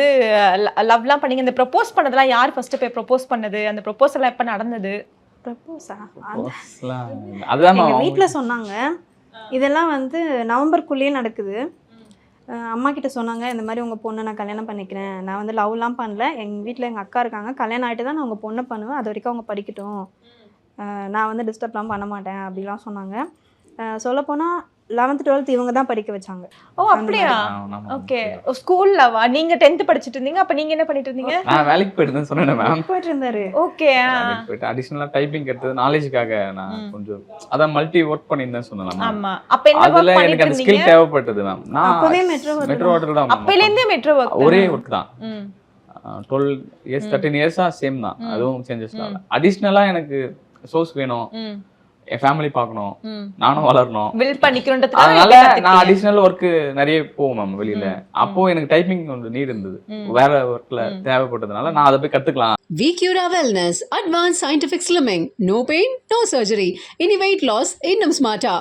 வந்து லவ்லாம் பண்ணீங்க. இந்த ப்ரப்போஸ் பண்ணதெல்லாம் யார் ஃபர்ஸ்ட் போய் ப்ரப்போஸ் பண்ணது? அந்த ப்ரப்போசல்லாம் எப்ப நடந்தது? ப்ரப்போஸா? அதுதான் எங்க வீட்ல சொன்னாங்க. இதெல்லாம் வந்து நவம்பருக்குள்ளேயே நடக்குது. அம்மா கிட்ட சொன்னாங்க, இந்த மாதிரி உங்கள் பொண்ணை நான் கல்யாணம் பண்ணிக்கிறேன். நான் வந்து லவ்லாம் பண்ணல. எங்கள் வீட்டில் எங்கள் அக்கா இருக்காங்க. கல்யாணம் ஆகிட்டு தான் நான் உங்கள் பொண்ணை பண்ணுவேன். அது வரைக்கும் அவங்க படிக்கட்டும். நான் வந்து டிஸ்டர்ப்லாம் பண்ண மாட்டேன் அப்படிலாம் சொன்னாங்க. சொல்லப்போனால் 11th 12th இவங்க தான் படிக்க வச்சாங்க. ஓ அப்படியா? ஓகே. ஸ்கூல்லவா? நீங்க 10th படிச்சிட்டு இருந்தீங்க. அப்ப நீங்க என்ன பண்ணிட்டு இருந்தீங்க? நான் வேலைக்கு போயிட்டு சொன்னேன் மேம். போயிட்டு இருந்தாரு. ஓகே. போயிட்டு அடிஷனலா டைப்பிங் எடுத்தது நாலேஜ்க்காக நான் கொஞ்சம் அதான் மல்டி ஒர்க் பண்ணியிருந்தேன் சொன்னேன். ஆமா. அப்ப என்ன அதுல ஒர்க் எனக்கு அந்த பண்ணிட்டு ஸ்கில் இருந்தீங்க? தேவைப்பட்டது மேம். நான் அப்பவே மெட்ரோ வாட்டர் தான். அப்பையில இருந்தே மெட்ரோ ஒர்க். ஒரே ஒர்க் தான். 12 இயர்ஸ் 13 இயர்ஸா சேம் தான். அதுவும் சேஞ்சஸ் இல்ல. அடிஷனலா எனக்கு சோர்ஸ் வேணும். என் ஃபேமிலி பார்க்கணும், நானும் வளரணும், பில்ட் பண்ணிக்கணும்ன்றதுக்காக அதனால நான் அடிஷனல் ஒர்க் நிறைய போவோம் மேம் வெளியில. அப்போ எனக்கு டைப்பிங் கொஞ்சம் நீட் இருந்தது, வேற ஒர்க்ல தேவைப்பட்டதுனால நான் அதை போய் கத்துக்கலாம். VCura Wellness, Advanced Scientific Slimming, no pain, no surgery. Any weight loss, இன்னும் smarter.